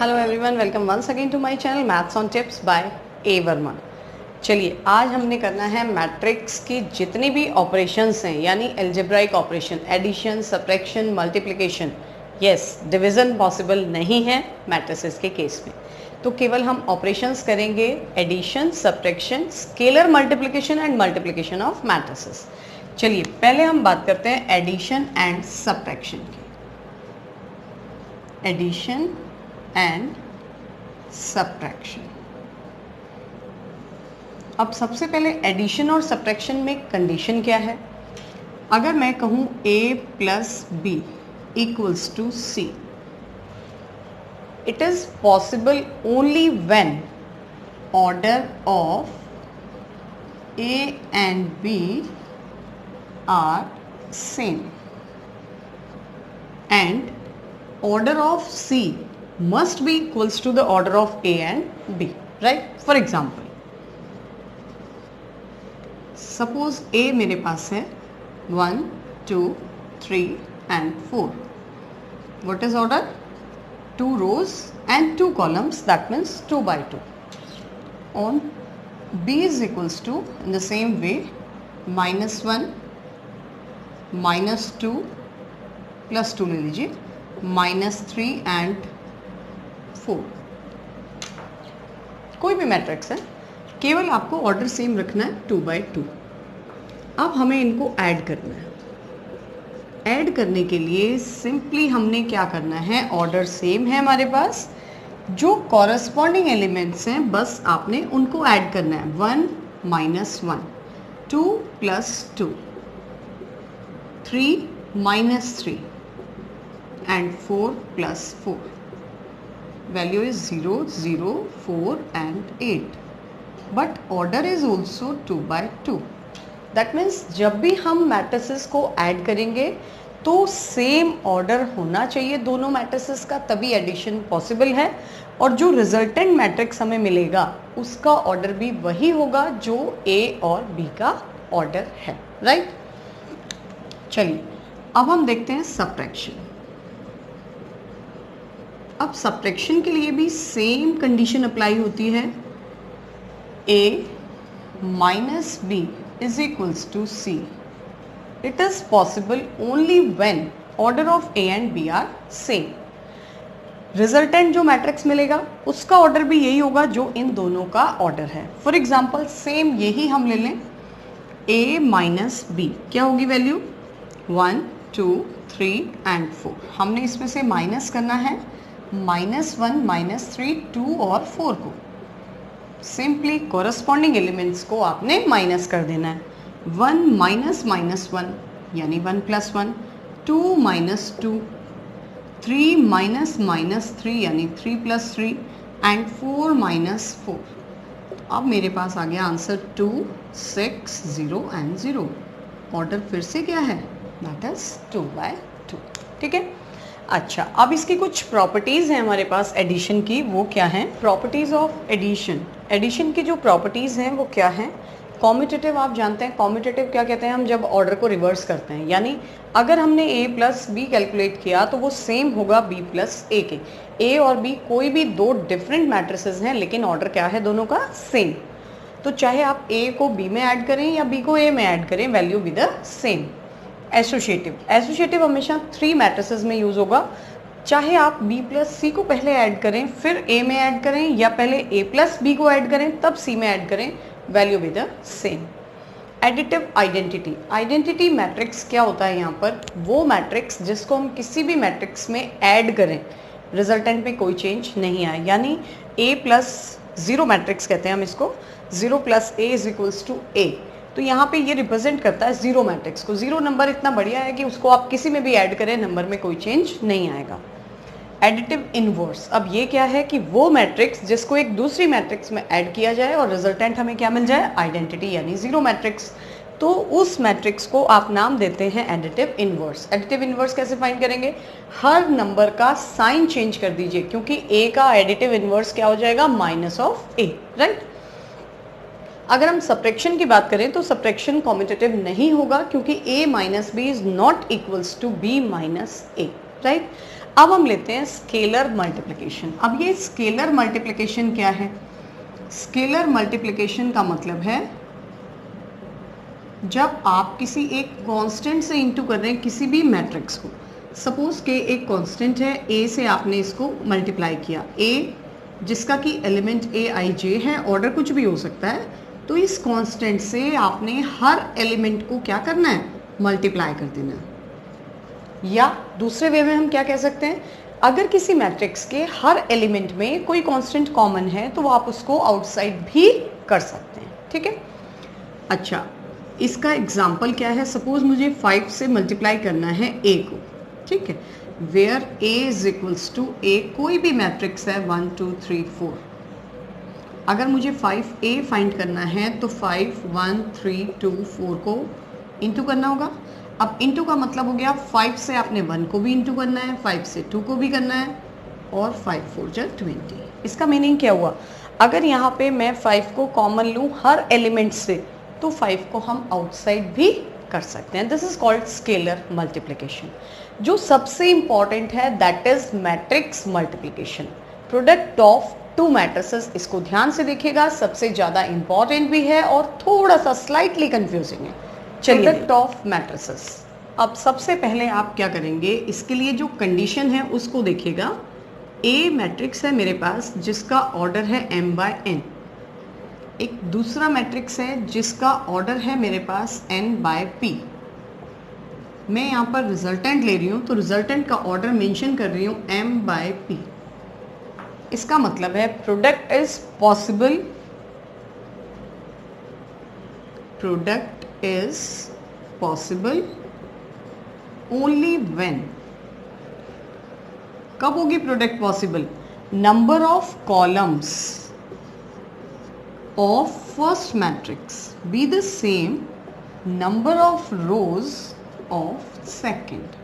Hello everyone, welcome once again to my channel maths on tips by A Verma. चलिए आज हमने करना है मैट्रिक्स की जितनी भी ऑपरेशंस हैं, यानी algebraic operation, addition, subtraction, multiplication. Yes, division possible नहीं है मैट्रिसेस के केस में, तो केवल हम ऑपरेशंस करेंगे addition, subtraction, scalar multiplication and multiplication of matrices. चलिए पहले हम बात करते हैं एडिशन एंड सब्ट्रैक्शन की। Addition and subtraction. अब सबसे पहले एडिशन और सब्ट्रैक्शन में कंडीशन क्या है? अगर मैं कहूँ a plus B equals to C, it is possible only when order of a and b are same and order of C must be equals to the order of A and B, right? For example, suppose A मेरे पास है 1, 2, 3 and 4. What is order? 2 rows and 2 columns, that means 2 by 2. On B is equals to, in the same way, -1, -2 plus 2 ले लीजिए, -3 and 4। कोई भी matrix है, केवल आपको order same रखना है 2 by 2। अब हमें इनको ऐड करना है। ऐड करने के लिए सिंपली हमने क्या करना है, ऑर्डर सेम है हमारे पास, जो कॉरस्पॉन्डिंग एलिमेंट्स हैं बस आपने उनको ऐड करना है। 1 -1, 2 + 2, 3 -3 and 4 + 4. Value is 0, 0, 4 and 8. But order is also 2 by 2. That means जब भी हम मैट्रिसेस को ऐड करेंगे तो सेम ऑर्डर होना चाहिए दोनों मैट्रिसेस का, तभी एडिशन पॉसिबल है। और जो रिजल्टेंट मैट्रिक्स हमें मिलेगा उसका ऑर्डर भी वही होगा जो A और B का ऑर्डर है, राइट? चलिए अब हम देखते हैं सब्ट्रैक्शन। अब सब्ट्रैक्शन के लिए भी सेम कंडीशन अप्लाई होती है। A minus B is equals to C. It is possible only when order of A and B are same. Resultant जो मैट्रिक्स मिलेगा उसका ऑर्डर भी यही होगा जो इन दोनों का ऑर्डर है। फॉर एग्जाम्पल सेम यही हम ले लें, A minus B क्या होगी वैल्यू? 1, 2, 3 and 4। हमने इसमें से माइनस करना है -1, -3, 2 और 4 को। सिंपली कॉरस्पॉन्डिंग एलिमेंट्स को आपने माइनस कर देना है। 1 -1 यानी 1 + 1, 2 - 2, 3 -3 यानी 3 + 3 एंड 4 - 4। अब मेरे पास आ गया आंसर 2, 6, 0 एंड 0। ऑर्डर फिर से क्या है? That is 2 by 2। ठीक है। अच्छा, अब इसकी कुछ प्रॉपर्टीज़ हैं हमारे पास एडिशन की, वो क्या हैं? Properties of addition. एडिशन की जो प्रॉपर्टीज़ हैं वो क्या हैं? कॉम्यूटेटिव, आप जानते हैं कॉम्यूटेटिव क्या कहते हैं? हम जब ऑर्डर को रिवर्स करते हैं, यानी अगर हमने A + B कैलकुलेट किया तो वो सेम होगा B + A के। A और B कोई भी दो डिफरेंट मैट्रिसेस हैं, लेकिन ऑर्डर क्या है दोनों का? सेम। तो चाहे आप A को B में ऐड करें या B को A में ऐड करें, value be the same. Associative, associative हमेशा 3 मैट्रिसेस में यूज़ होगा। चाहे आप B + C को पहले ऐड करें फिर A में ऐड करें, या पहले A + B को ऐड करें तब C में ऐड करें, value be the same. Additive identity, identity matrix क्या होता है यहाँ पर? वो मैट्रिक्स जिसको हम किसी भी मैट्रिक्स में ऐड करें रिजल्टेंट में कोई चेंज नहीं आए, यानी A + 0 मैट्रिक्स कहते हैं हम इसको। 0 + A = A। तो यहाँ पे ये रिप्रेजेंट करता है 0 मैट्रिक्स को। 0 नंबर इतना बढ़िया है कि उसको आप किसी में भी ऐड करें नंबर में कोई चेंज नहीं आएगा। एडिटिव इनवर्स, अब ये क्या है कि वो मैट्रिक्स जिसको एक दूसरी मैट्रिक्स में ऐड किया जाए और रिजल्टेंट हमें क्या मिल जाए? आइडेंटिटी, यानी 0 मैट्रिक्स। तो उस मैट्रिक्स को आप नाम देते हैं एडिटिव इनवर्स। एडिटिव इनवर्स कैसे फाइंड करेंगे? हर नंबर का साइन चेंज कर दीजिए, क्योंकि A का एडिटिव इनवर्स क्या हो जाएगा? -A, right? अगर हम सब्ट्रैक्शन की बात करें तो सब्ट्रैक्शन कॉम्यूटेटिव नहीं होगा, क्योंकि a minus B is not equals to b minus A, right. अब हम लेते हैं स्केलर मल्टीप्लिकेशन। अब ये स्केलर मल्टीप्लिकेशन क्या है? स्केलर मल्टीप्लिकेशन का मतलब है जब आप किसी एक कांस्टेंट से इंटू कर रहे हैं किसी भी मैट्रिक्स को। सपोज के एक कांस्टेंट है ए से आपने इसको मल्टीप्लाई किया, ए जिसका कि एलिमेंट ए आई जे है, ऑर्डर कुछ भी हो सकता है, तो इस कांस्टेंट से आपने हर एलिमेंट को क्या करना है? मल्टीप्लाई कर देना है। या दूसरे वे में हम क्या कह सकते हैं, अगर किसी मैट्रिक्स के हर एलिमेंट में कोई कांस्टेंट कॉमन है तो वो आप उसको आउटसाइड भी कर सकते हैं। ठीक है, अच्छा इसका एग्जाम्पल क्या है? सपोज मुझे 5 से मल्टीप्लाई करना है ए को, ठीक है, where A is equals to A, कोई भी मैट्रिक्स है 1 2 3 4। अगर मुझे 5a फाइंड करना है तो 5 1 3 2 4 को इंटू करना होगा। अब इंटू का मतलब हो गया 5 से आपने 1 को भी इंटू करना है, 5 से 2 को भी करना है, और 5 4 जा 20। इसका मीनिंग क्या हुआ? अगर यहाँ पे मैं 5 को कॉमन लूँ हर एलिमेंट से तो 5 को हम आउटसाइड भी कर सकते हैं। This is called scalar multiplication. जो सबसे इंपॉर्टेंट है that is matrix multiplication, product of to matrices. इसको ध्यान से देखिएगा, सबसे ज्यादा इंपॉर्टेंट भी है और थोड़ा सा स्लाइटली कंफ्यूजिंग है। चलिए, प्रोडक्ट ऑफ मैट्रिसेस। अब सबसे पहले आप क्या करेंगे, इसके लिए जो कंडीशन है उसको देखिएगा। ए मैट्रिक्स है मेरे पास जिसका ऑर्डर है m/n, एक दूसरा मैट्रिक्स है जिसका ऑर्डर है मेरे पास n/p। मैं यहाँ पर रिजल्टेंट ले रही हूँ तो रिजल्टेंट का ऑर्डर मेंशन कर रही हूँ m/p। इसका मतलब है product is possible, product is possible only when, कब होगी product possible? Number of columns of first matrix be the same number of rows of second।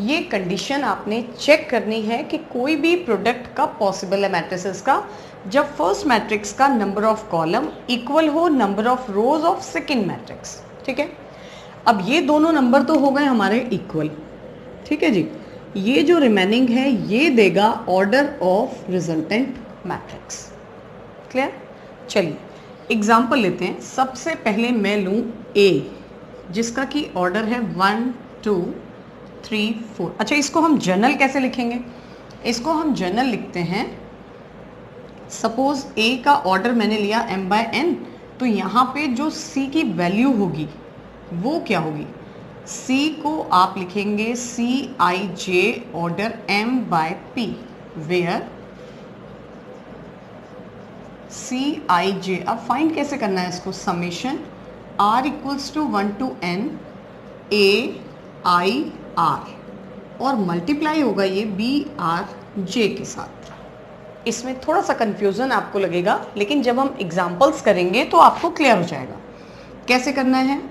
ये कंडीशन आपने चेक करनी है कि कोई भी प्रोडक्ट कब पॉसिबल है मैट्रिसेस का, जब फर्स्ट मैट्रिक्स का नंबर ऑफ कॉलम इक्वल हो number of rose of second matrix. ठीक है, अब ये दोनों नंबर तो हो गए हमारे इक्वल। ठीक है जी, ये जो रिमेनिंग है ये देगा order of resultant matrix. Clear? चलिए एग्जाम्पल लेते हैं। सबसे पहले मैं लूँ A जिसका कि ऑर्डर है 1 2 3 4। अच्छा, इसको हम जनरल कैसे लिखेंगे? इसको हम जनरल लिखते हैं, सपोज A का ऑर्डर मैंने लिया m/n, तो यहाँ पे जो C की वैल्यू होगी वो क्या होगी? C को आप लिखेंगे Cij order m/p, where Cij। अब फाइंड कैसे करना है इसको? Summation r equals to 1 to n a i r, और मल्टीप्लाई होगा ये Brj के साथ। इसमें थोड़ा सा कंफ्यूजन आपको लगेगा, लेकिन जब हम एग्जाम्पल्स करेंगे तो आपको क्लियर हो जाएगा कैसे करना है।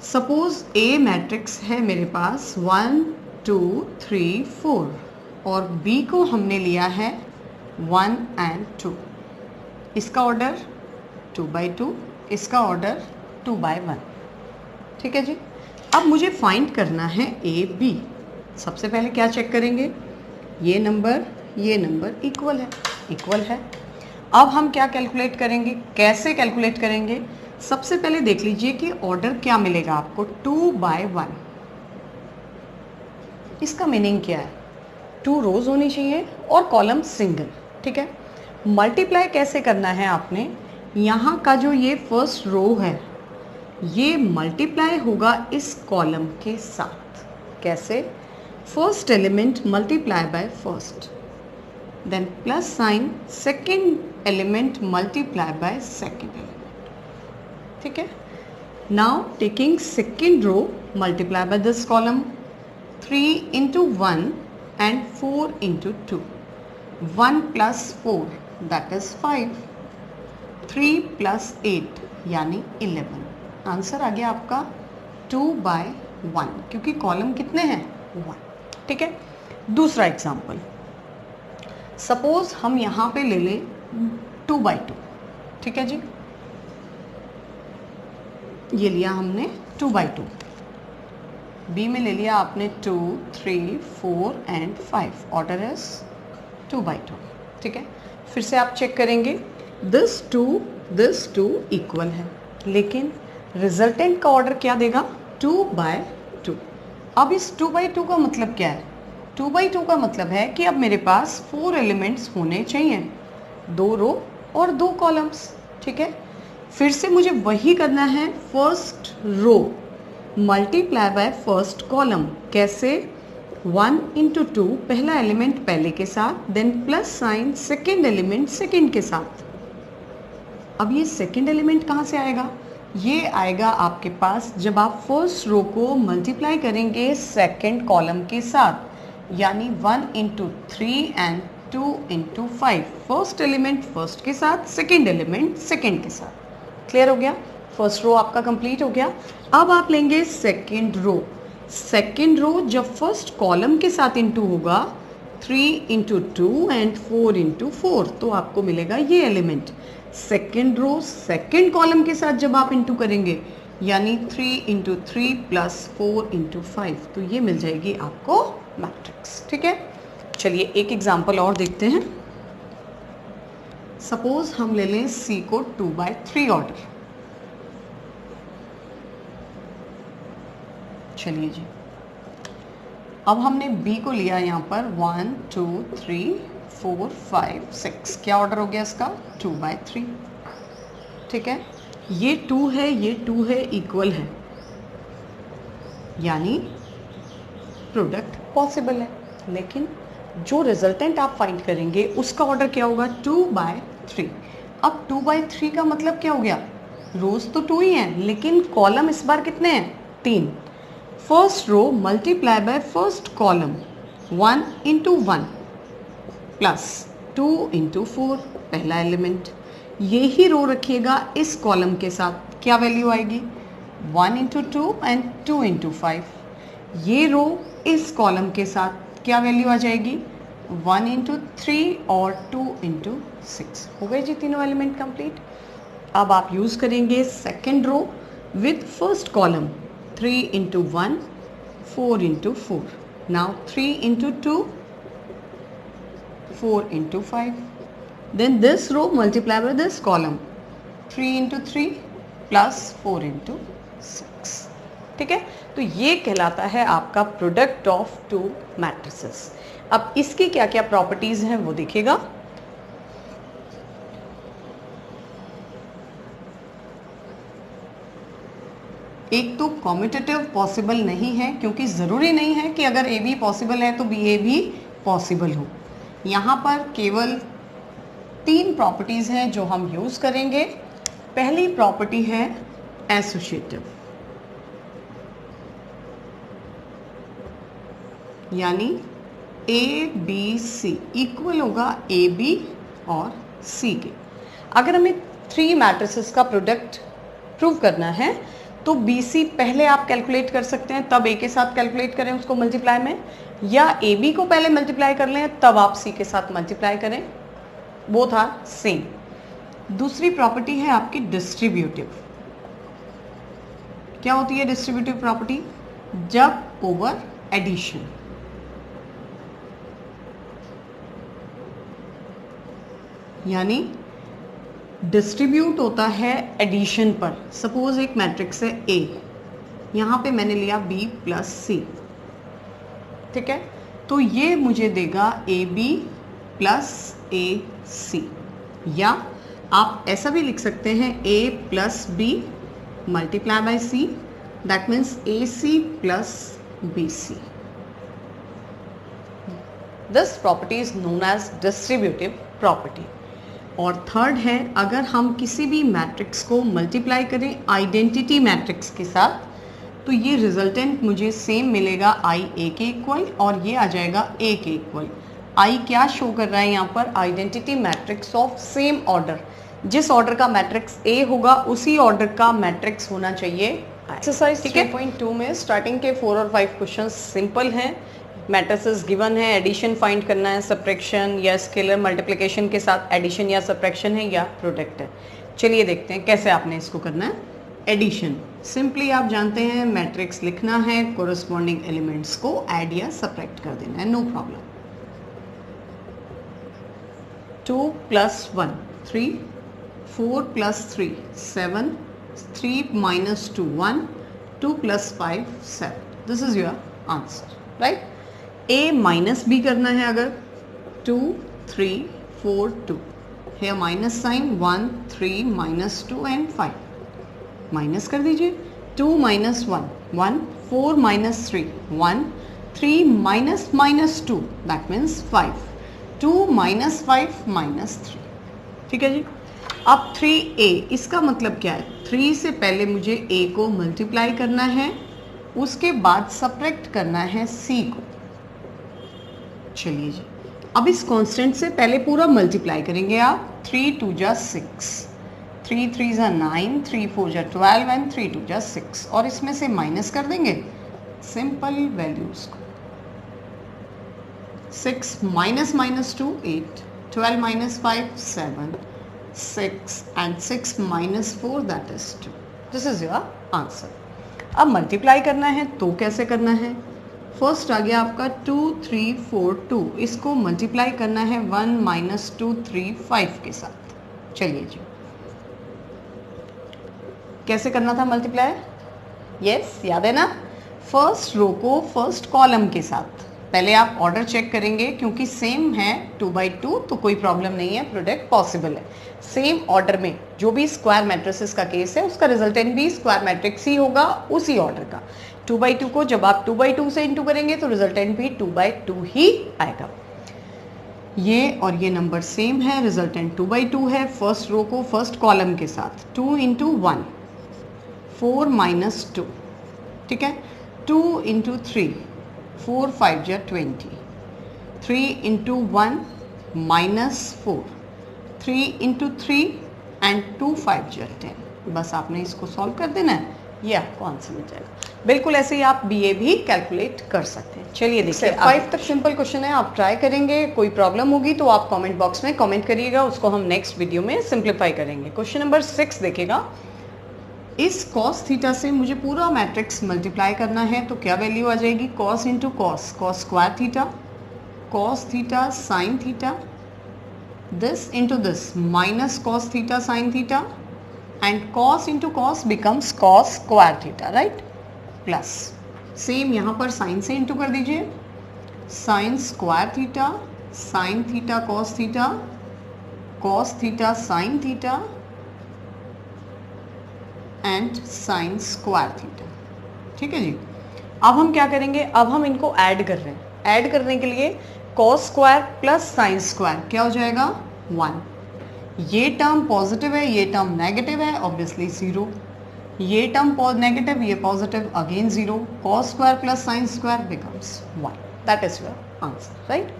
सपोज A मैट्रिक्स है मेरे पास 1 2 3 4 और B को हमने लिया है 1 and 2। इसका ऑर्डर 2/2, इसका ऑर्डर 2/1। ठीक है जी, अब मुझे फाइंड करना है ए बी। सबसे पहले क्या चेक करेंगे? ये नंबर इक्वल है, इक्वल है। अब हम क्या कैलकुलेट करेंगे? कैसे कैलकुलेट करेंगे? सबसे पहले देख लीजिए कि ऑर्डर क्या मिलेगा आपको, 2/1। इसका मीनिंग क्या है? 2 रोज होनी चाहिए और कॉलम सिंगल। ठीक है, मल्टीप्लाई कैसे करना है आपने? यहाँ का जो ये फर्स्ट रो है ये मल्टीप्लाई होगा इस कॉलम के साथ। कैसे? First element multiply by first, then plus sign, second element multiply by second element. ठीक है, now taking second row multiply by this column, 3 into 1 and 4 into 2, 1 plus 4 that is 5, 3 plus 8 यानी 11। Answer आ गया आपका 2/1, क्योंकि column कितने हैं? 1। ठीक है, दूसरा एग्जाम्पल, सपोज हम यहाँ पे ले लें 2/2। ठीक है जी, ये लिया हमने 2/2। बी में ले लिया आपने 2, 3, 4 एंड 5, ऑर्डर इज 2 by 2, ठीक है। फिर से आप चेक करेंगे दिस टू इक्वल है, लेकिन रिजल्टेंट का ऑर्डर क्या देगा 2 by 2। अब इस 2 by 2 का मतलब क्या है, 2 by 2 का मतलब है कि अब मेरे पास 4 एलिमेंट्स होने चाहिए, 2 रो और 2 कॉलम्स, ठीक है। फिर से मुझे वही करना है, first row multiply by first column. कैसे, 1 into 2 पहला एलिमेंट पहले के साथ, then plus sign second element second के साथ। अब ये सेकेंड एलिमेंट कहाँ से आएगा, ये आएगा आपके पास जब आप फर्स्ट रो को मल्टीप्लाई करेंगे सेकेंड कॉलम के साथ, यानी 1 into 3 and 2 into 5। First element first के साथ, सेकेंड एलिमेंट सेकेंड के साथ। क्लियर हो गया, फर्स्ट रो आपका कंप्लीट हो गया। अब आप लेंगे सेकेंड रो। सेकेंड रो जब फर्स्ट कॉलम के साथ इंटू होगा 3 into 2 एंड 4 into 4, तो आपको मिलेगा ये element. Second row second column के साथ जब आप इंटू करेंगे, यानी 3 into 3 प्लस 4 into 5, तो ये मिल जाएगी आपको मैट्रिक्स, ठीक है। चलिए एक एग्जांपल और देखते हैं। सपोज हम ले लें सी को 2 by 3 ऑर्डर। चलिए जी, अब हमने बी को लिया यहाँ पर 1, 2, 3, 4, 5, 6, क्या ऑर्डर हो गया इसका 2 by 3, ठीक है। ये 2 है, ये 2 है, इक्वल है, यानी प्रोडक्ट पॉसिबल है। लेकिन जो रिजल्टेंट आप फाइंड करेंगे उसका ऑर्डर क्या होगा 2 by 3। अब 2 by 3 का मतलब क्या हो गया, रोज तो 2 ही हैं, लेकिन कॉलम इस बार कितने हैं 3। First row multiply by first column, 1 into 1 plus 2 into 4 पहला एलिमेंट। यही रो रखिएगा इस कॉलम के साथ, क्या वैल्यू आएगी 1 into 2 एंड 2 into 5। ये रो इस कॉलम के साथ क्या वैल्यू आ जाएगी 1 into 3 और 2 into 6। हो गए जी तीनों एलिमेंट कंप्लीट। अब आप यूज करेंगे second row with first column, 3 into 1, 4 into 4. Now 3 into 2, 4 into 5. Then this row multiply by this column, 3 into 3 plus 4 into 6. ठीक है, तो ये कहलाता है आपका प्रोडक्ट ऑफ टू मैट्रिसेस। अब इसकी क्या क्या प्रॉपर्टीज हैं वो देखिएगा। एक तो कॉम्यूटेटिव पॉसिबल नहीं है, क्योंकि ज़रूरी नहीं है कि अगर ए बी पॉसिबल है तो बी ए भी पॉसिबल हो। यहाँ पर केवल 3 प्रॉपर्टीज़ हैं जो हम यूज़ करेंगे। पहली प्रॉपर्टी है एसोसिएटिव, यानी ए बी सी इक्वल होगा ए बी और सी के। अगर हमें 3 मैट्रिसेस का प्रोडक्ट प्रूव करना है तो बी सी पहले आप कैलकुलेट कर सकते हैं, तब ए के साथ कैलकुलेट करें उसको मल्टीप्लाई में, या ए बी को पहले मल्टीप्लाई कर लें तब आप सी के साथ मल्टीप्लाई करें, बोथ आर सेम। दूसरी प्रॉपर्टी है आपकी डिस्ट्रीब्यूटिव। क्या होती है डिस्ट्रीब्यूटिव प्रॉपर्टी, जब ओवर एडिशन। यानी डिस्ट्रीब्यूट होता है एडिशन पर। सपोज एक मैट्रिक्स है ए, यहाँ पे मैंने लिया बी प्लस सी, ठीक है, तो ये मुझे देगा ए बी प्लस ए सी, या आप ऐसा भी लिख सकते हैं A plus B multiply by C, that means A C plus B C. This property is known as distributive property. और थर्ड है, अगर हम किसी भी मैट्रिक्स को मल्टीप्लाई करें आइडेंटिटी मैट्रिक्स के साथ, तो ये रिजल्टेंट मुझे सेम मिलेगा आई ए के इक्वल, और ये आ जाएगा ए के इक्वल। आई क्या शो कर रहा है यहाँ पर, identity matrix of same order. जिस ऑर्डर का मैट्रिक्स ए होगा उसी ऑर्डर का मैट्रिक्स होना चाहिए। एक्सरसाइज 3.2 में स्टार्टिंग के 4 और 5 क्वेश्चन सिंपल हैं। मैट्रिसेस गिवन है, एडिशन फाइंड करना है, सब्ट्रैक्शन या स्केलर मल्टीप्लिकेशन के साथ एडिशन या सब्ट्रैक्शन है या प्रोडक्ट है। चलिए देखते हैं कैसे आपने इसको करना है। एडिशन, सिंपली आप जानते हैं मैट्रिक्स लिखना है, कोरस्पॉन्डिंग एलिमेंट्स को ऐड या सब्ट्रैक्ट कर देना है, no problem. 2 + 1 3, 4 + 3 7, 3 - 2 1, 2 + 5 7. This is your answer, right. a - b करना है अगर 2 3 4 2, here minus sign 1 3 - 2 and 5, minus कर दीजिए। 2 - 1 1, 4 - 3 1, 3 - -2 दैट मीन्स 5, 2 - 5 -3, ठीक है जी। अब 3a, इसका मतलब क्या है, 3 से पहले मुझे a को मल्टीप्लाई करना है, उसके बाद सब्ट्रैक्ट करना है c को। चलिए जी, अब इस कांस्टेंट से पहले पूरा मल्टीप्लाई करेंगे आप। 3 2 = 6, 3 3 = 9, 3 4 = 12 एंड 3 2 = 6, और इसमें से माइनस कर देंगे सिंपल वैल्यूज को। 6 - -2 8, 12 - 5 7, 6 and 6 - 4 that is 2. This is your answer. अब मल्टीप्लाई करना है तो कैसे करना है, फर्स्ट आ गया आपका 2 3 4 2, इसको मल्टीप्लाई करना है 1 - 2 3 5 के साथ। चलिए जी, कैसे करना था मल्टीप्लाई, यस याद है ना, फर्स्ट रो को फर्स्ट कॉलम के साथ। पहले आप ऑर्डर चेक करेंगे, क्योंकि सेम है 2/2 तो कोई प्रॉब्लम नहीं है, प्रोडक्ट पॉसिबल है। सेम ऑर्डर में जो भी स्क्वायर मैट्रिसेस का केस है उसका रिजल्टेंट भी स्क्वायर मैट्रिक्स ही होगा, उसी ऑर्डर का। 2/2 को जब आप 2/2 से इंटू करेंगे तो रिजल्टेंट भी 2/2 ही आएगा। ये और ये नंबर सेम है, रिजल्टेंट 2/2 है। फर्स्ट रो को फर्स्ट कॉलम के साथ 2 × 1 4 - 2, ठीक है। 2 × 3 4 5 = 20, 3 × 1 -4, 3 × 3 एंड 2 5 = 10। बस आपने इसको सॉल्व कर देना है, ये आपको आंसर मिल जाएगा। बिल्कुल ऐसे ही आप BA भी कैलकुलेट कर सकते हैं। चलिए देखिए, 5 तक सिंपल क्वेश्चन है, आप ट्राई करेंगे। कोई प्रॉब्लम होगी तो आप कमेंट बॉक्स में कमेंट करिएगा, उसको हम नेक्स्ट वीडियो में सिंप्लीफाई करेंगे। क्वेश्चन नंबर 6 देखिएगा, इस cos थीटा से मुझे पूरा मैट्रिक्स मल्टीप्लाई करना है, तो क्या वैल्यू आ जाएगी, cos × cos, cos square theta, cos theta sin theta, this into this minus cos theta sin theta, and cos into cos becomes cos square theta, right, plus same यहाँ पर sin से into कर दीजिए, sin square theta, sin theta cos theta, cos theta sin theta and sin square theta, ठीक है जी। अब हम क्या करेंगे, अब हम इनको ऐड कर रहे हैं। ऐड करने के लिए cos square plus sine square क्या हो जाएगा, 1। ये टर्म पॉजिटिव है, ये टर्म नेगेटिव है, ऑब्वियसली 0। ये टर्म नेगेटिव, ये positive, again 0। cos square plus sine square becomes 1, that is your answer, right.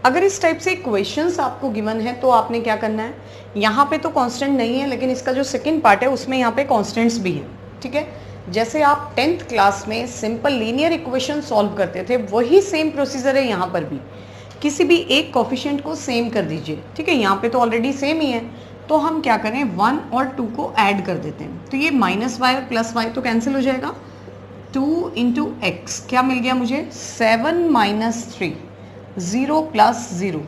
अगर इस टाइप से इक्वेशंस आपको गिवन है तो आपने क्या करना है, यहाँ पे तो कांस्टेंट नहीं है, लेकिन इसका जो सेकंड पार्ट है उसमें यहाँ पे कांस्टेंट्स भी हैं, ठीक है। जैसे आप 10th क्लास में सिंपल लीनियर इक्वेशन सॉल्व करते थे, वही सेम प्रोसीजर है यहाँ पर भी। किसी भी एक कोफिशिएंट को सेम कर दीजिए, ठीक है। यहाँ पे तो ऑलरेडी सेम ही है, तो हम क्या करें, 1 और 2 को ऐड कर देते हैं। तो ये -y और +y तो कैंसिल हो जाएगा। 2 × x क्या मिल गया मुझे, 7 - 3, 0 + 0,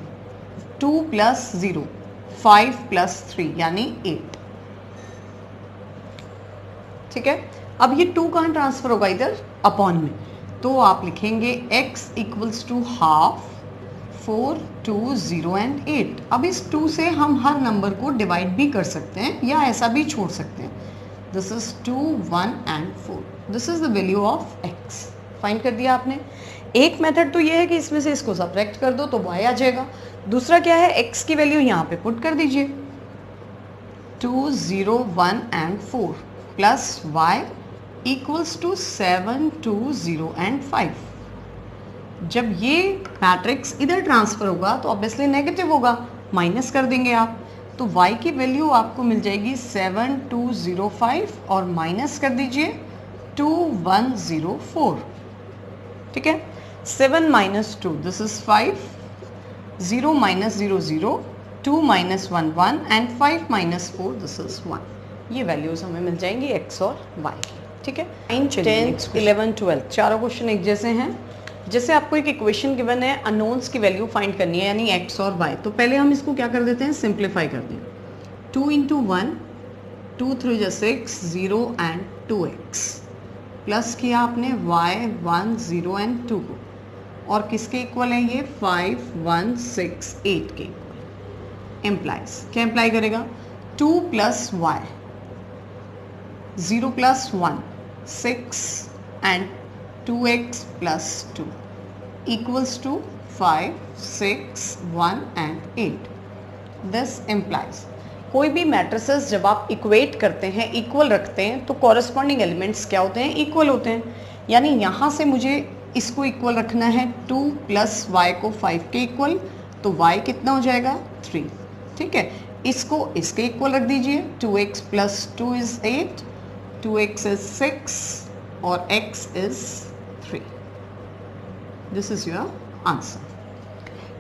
2 + 0, 5 + 3 यानी 8, ठीक है। अब ये 2 कहाँ ट्रांसफर होगा, इधर अपॉन में, तो आप लिखेंगे x = ½ 4 2 0 एंड 8। अब इस 2 से हम हर नंबर को डिवाइड भी कर सकते हैं या ऐसा भी छोड़ सकते हैं। This is 2 1 and 4, this is the value of x। Find कर दिया आपने। एक मेथड तो ये है कि इसमें से इसको सब्ट्रैक्ट कर दो तो y आ जाएगा। दूसरा क्या है, x की वैल्यू यहाँ पे पुट कर दीजिए, 2 0 1 एंड 4 प्लस y = 7 2 0 एंड 5। जब ये मैट्रिक्स इधर ट्रांसफर होगा तो ऑब्वियसली नेगेटिव होगा, माइनस कर देंगे आप, तो y की वैल्यू आपको मिल जाएगी 7 2 0 5 और माइनस कर दीजिए 2 1 0 4, ठीक है। 7 - 2 this is 5, 0 - 0 0, 2 - 1 1 and 5 - 4 this is 1। ये वैल्यूज हमें मिल जाएंगी x और y की। ठीक है। 9, 10, 11, 12 चारों क्वेश्चन एक जैसे हैं। जैसे आपको एक इक्वेशन गिवन है, अननोन्स की वैल्यू फाइंड करनी है यानी x और y, तो पहले हम इसको क्या कर देते हैं, सिंप्लीफाई कर दें। 2 × 1, 2 3 × 6, 0 एंड 2x प्लस किया आपने y 1 0 एंड 2 को, और किसके इक्वल है ये 5 1 6 8 के इक्वल। एम्प्लाइज क्या एम्प्लाई करेगा, 2 + y 0 + 1 6 and 2x + 2 equals to 5 6 1 and 8। This implies कोई भी मैट्रिसेस जब आप इक्वेट करते हैं, इक्वल रखते हैं, तो कॉरस्पॉन्डिंग एलिमेंट्स क्या होते हैं, इक्वल होते हैं। यानी यहाँ से मुझे इसको इक्वल रखना है, 2 + y को 5 के इक्वल, तो y कितना हो जाएगा 3, ठीक है। इसको इसके इक्वल रख दीजिए, 2x + 2 is 8, 2x is 6 और x is 3। This is your answer.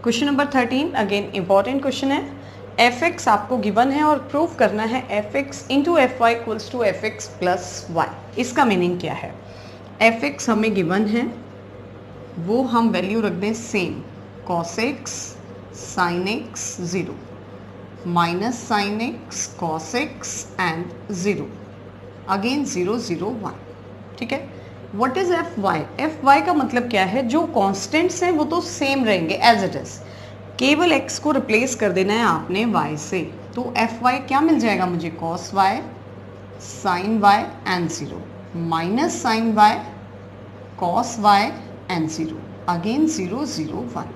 Question number 13 again important question है। fx आपको गिवन है और प्रूव करना है fx × fy = fx + y। इसका मीनिंग क्या है, fx हमें गिवन है, वो हम वैल्यू रख दें same, cos x sin x 0 minus sin x cos x and 0 again 0 0 1, ठीक है। व्हाट इज fy का मतलब क्या है, जो कॉन्स्टेंट्स हैं वो तो सेम रहेंगे एज इट इज, केवल x को रिप्लेस कर देना है आपने y से, तो fy क्या मिल जाएगा मुझे, cos y sin y and 0 minus sin y cos y and 0 again 0 0 1।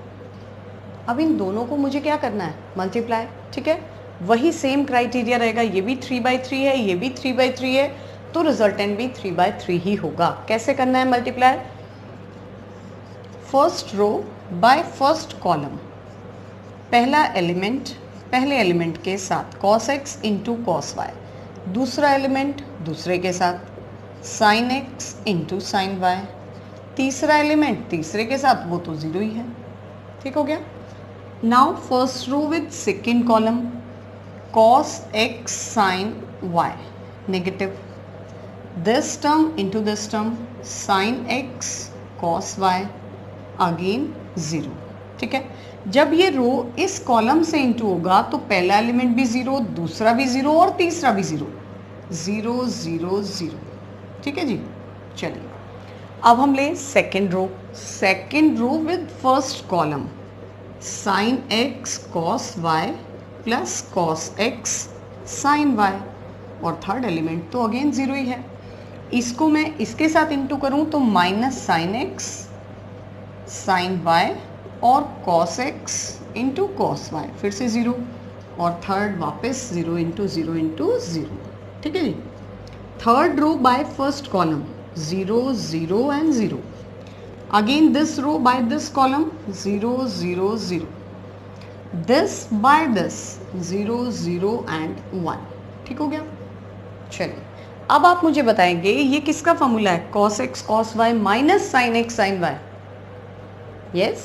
अब इन दोनों को मुझे क्या करना है, मल्टीप्लाई, ठीक है। वही सेम क्राइटेरिया रहेगा, ये भी 3/3 है, ये भी 3/3 है, तो रिजल्टेंट भी 3/3 ही होगा। कैसे करना है multiply, first row by first column, पहला एलिमेंट पहले एलिमेंट के साथ cos x × cos y, दूसरा एलिमेंट दूसरे के साथ sin x × sin y, तीसरा एलिमेंट तीसरे के साथ, वो तो 0 ही है, ठीक हो गया। Now first row with second column, cos x sin y negative, this term into this term sin x cos y again 0, ठीक है। जब ये रो इस कॉलम से इंटू होगा तो पहला एलिमेंट भी 0, दूसरा भी 0 और तीसरा भी 0 0 0 0, ठीक है जी। चलिए अब हम ले second row with first column, sin x cos y plus cos x sin y, और थर्ड एलिमेंट तो अगेन 0 ही है। इसको मैं इसके साथ इंटू करूं तो minus sin x sin y और cos x × cos y, फिर से 0, और थर्ड वापस 0 × 0 × 0, ठीक है जी। Third row by first column 0 0 and 0, again this row by this column 0 0 0, this by this 0 0 and 1, ठीक हो गया। चलिए अब आप मुझे बताएंगे ये किसका फॉर्मूला है, cos x cos y minus sin x sin y, yes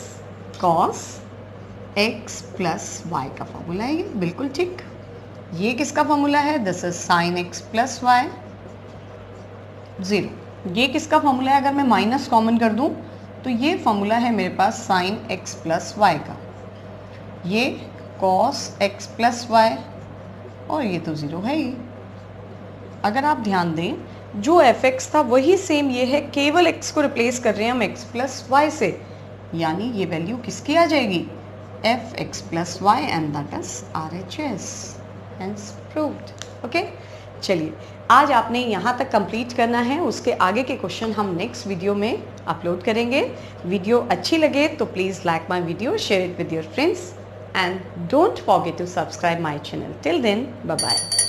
cos x + y का फॉर्मूला है ये, बिल्कुल ठीक। ये किसका फॉर्मूला है, this is sin x + y 0। ये किसका फॉर्मूला है, अगर मैं माइनस कॉमन कर दूं तो ये फॉर्मूला है मेरे पास sin x + y का, ये cos x + y, और ये तो 0 है ही। अगर आप ध्यान दें, जो fx था वही सेम ये है, केवल x को रिप्लेस कर रहे हैं हम x + y से, यानी ये वैल्यू किसकी आ जाएगी, fx + y and that is RHS, hence proved. Okay, चलिए आज आपने यहाँ तक कंप्लीट करना है, उसके आगे के क्वेश्चन हम नेक्स्ट वीडियो में अपलोड करेंगे। वीडियो अच्छी लगे तो please like my video, share it with your friends and don't forget to subscribe my channel. Till then bye bye.